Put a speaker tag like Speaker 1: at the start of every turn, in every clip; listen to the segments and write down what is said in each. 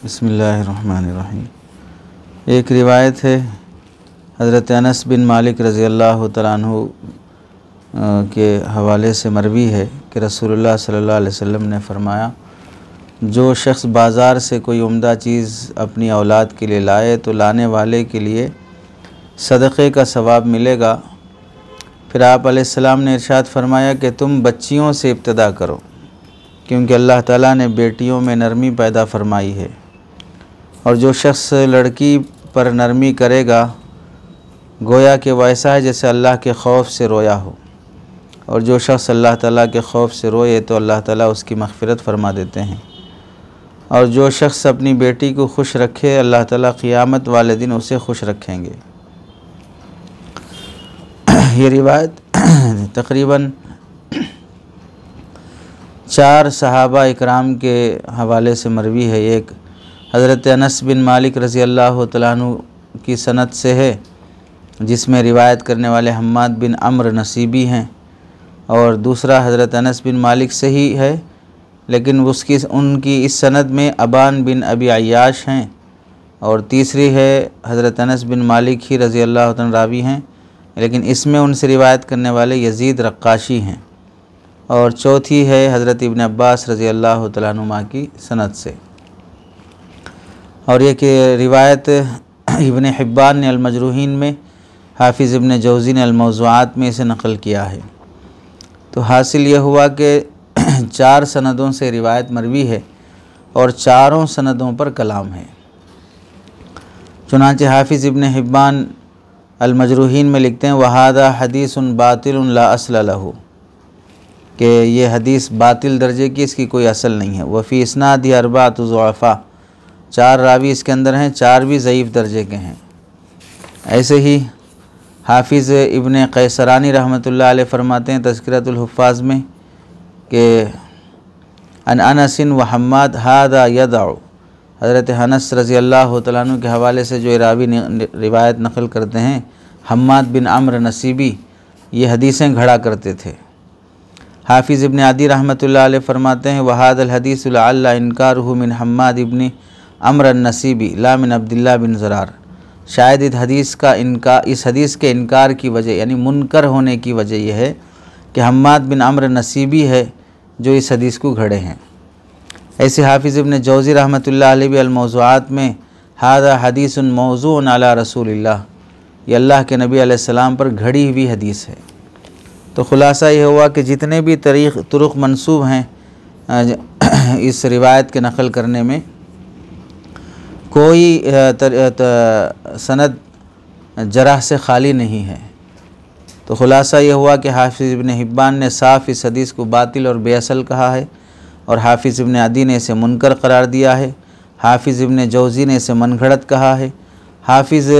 Speaker 1: बिस्मिल्लाहिर्रहमानिर्रहीम। एक रिवायत है हज़रत अनस बिन मालिक रज़ी अल्लाह तआला अन्हु के हवाले से मरवी है कि रसूलुल्लाह सल्लल्लाहु अलैहि वसल्लम ने फ़रमाया, जो शख्स बाज़ार से कोई उम्दा चीज़ अपनी औलाद के लिए लाए तो लाने वाले के लिए सदक़े का सवाब मिलेगा। फिर आप अलैहिस्सलाम ने इरशाद फरमाया कि तुम बच्चियों से इब्तिदा करो, क्योंकि अल्लाह ताला ने बेटियों में नरमी पैदा फरमाई है, और जो शख्स लड़की पर नरमी करेगा गोया कि वैसा है जैसे अल्लाह के खौफ से रोया हो, और जो शख्स अल्लाह ताला के खौफ से रोए तो अल्लाह ताला उसकी मग़फ़िरत फरमा देते हैं, और जो शख्स अपनी बेटी को खुश रखे अल्लाह ताला क़ियामत वाले दिन उसे खुश रखेंगे। ये रिवायत तकरीबन 4 सहाबा इकराम के हवाले से मरवी है। एक हज़रत अनस बिन मालिक रज़ी अल्लाह तआला अन्हु की सनद से है, जिसमें रिवायत करने वाले हम्माद बिन अम्र नसीबी हैं, और दूसरा हज़रत अनस बिन मालिक से ही है, लेकिन उनकी इस सनद में अबान बिन अबी अय्याश हैं, और तीसरी है हज़रत अनस बिन मालिक ही रज़ी अल्लाह तआला रावी हैं, लेकिन इसमें उनसे रिवायत करने वाले यज़ीद रक्काशी हैं, और चौथी है हज़रत इब्न अब्बास रज़ी अल्लाह तआला अन्हुमा की सनद से। और ये कि रिवायत इब्न हिब्बान ने अल-मजरूहीन में, हाफिज़ इब्न जौज़ी ने अल-मौज़ूआत में इसे नक़ल किया है। तो हासिल यह हुआ कि 4 सनदों से रिवायत मरवी है और चारों सनदों पर कलाम है। चुनांचे हाफिज़ इब्न हिब्बान अल-मजरूहीन में लिखते हैं, वहादा हदीसुन बातिलुन ला अस्ल लहू, कि ये हदीस बातिल दर्जे की, इसकी कोई असल नहीं है। वफ़ी इस्नादी अरबातु ज़ुअफ़ा, 4 रावी इसके अंदर हैं, 4 भी ज़ईफ़ दर्जे के हैं। ऐसे ही हाफिज़ इब्न कैसरानी रहमतुल्लाह अलैह फरमाते हैं तज़किरतुल हुफ़्फ़ाज़ में कि अन अनसिन व हम्माद हादा यदअ, हज़रत अनस रज़ी अल्लाह तआला अन्हु के हवाले से जो रावी रिवायत नक़ल करते हैं, हम्माद बिन अम्र नसीबी, ये हदीसें घड़ा करते थे। हाफिज़ इब्न अदी रहमतुल्लाह अलैह फरमाते हैं, वहादल हदीस लअल्ला इनकारुहु मिन हम्माद इब्न अम्र नसीबी ला मिन अब्दुल्लाह बिन ज़रार, शायद इस हदीस के इनकार की वजह, यानी मुनकर होने की वजह यह है कि हम्माद बिन अम्र नसीबी है जो इस हदीस को घड़े हैं। ऐसे हाफिज़ इब्न जौज़ी रहमतुल्लाह अलैह भी अल-मौज़ूआत में, हादा हदीसुन मौज़ूअन अला रसूलिल्लाह, ये अल्लाह के नबी अलैहिस्सलाम पर घड़ी हुई हदीस है। तो ख़ुलासा यह हुआ कि जितने भी तुरुक़ मंसूब हैं इस रिवायत के नक़ल करने में, कोई सनद जरह से खाली नहीं है। तो ख़ुलासा यह हुआ कि हाफिज़ इब्न हिब्बान ने साफ़ इस हदीस को बातिल और बेअसल कहा है, और हाफिज़ इब्न अदी ने इसे मुनकर करार दिया है, हाफिज़ इब्न जौज़ी ने इसे मनगढ़ंत कहा है, हाफिज़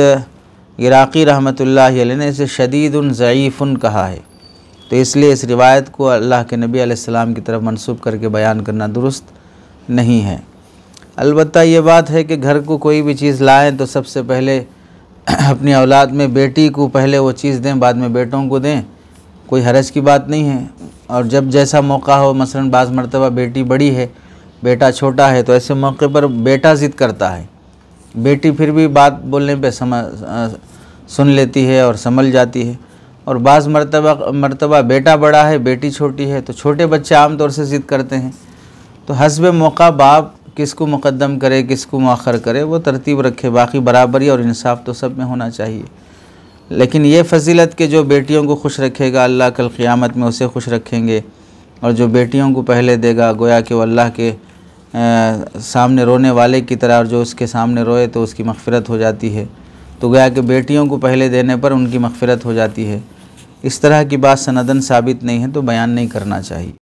Speaker 1: इराक़ी रहमतुल्लाह अलैह ने इसे शदीदुन ज़ईफ़ुन कहा है। तो इसलिए इस रिवायत को अल्लाह के नबी अलैहिस्सलाम की तरफ मंसूब करके बयान करना दुरुस्त नहीं है। अलबत्ता ये बात है कि घर को कोई भी चीज़ लाएँ तो सबसे पहले अपनी औलाद में बेटी को पहले वो चीज़ दें, बाद में बेटों को दें, कोई हरज की बात नहीं है। और जब जैसा मौका हो, मसलन बाज़ मरतबा बेटी बड़ी है बेटा छोटा है, तो ऐसे मौके पर बेटा ज़िद करता है, बेटी फिर भी बात बोलने पे सुन लेती है और संभल जाती है, और बाज़ मरतबा बेटा बड़ा है बेटी छोटी है, तो छोटे बच्चे आम तौर से ज़िद करते हैं। तो हस्ब मौका बाप किसको मुक़द्दम करे किसको मुअख़्ख़र करे वो तरतीब रखे, बाकी बराबरी और इंसाफ तो सब में होना चाहिए। लेकिन ये फजीलत के जो बेटियों को खुश रखेगा अल्लाह कल क़ियामत में उसे खुश रखेंगे, और जो बेटियों को पहले देगा गोया कि वो अल्लाह के सामने रोने वाले की तरह, और जो उसके सामने रोए तो उसकी मग़फ़िरत हो जाती है। तो गोया कि बेटियों को पहले देने पर उनकी मग़फ़िरत हो जाती है। इस तरह की बात सनदन साबित नहीं है तो बयान नहीं करना चाहिए।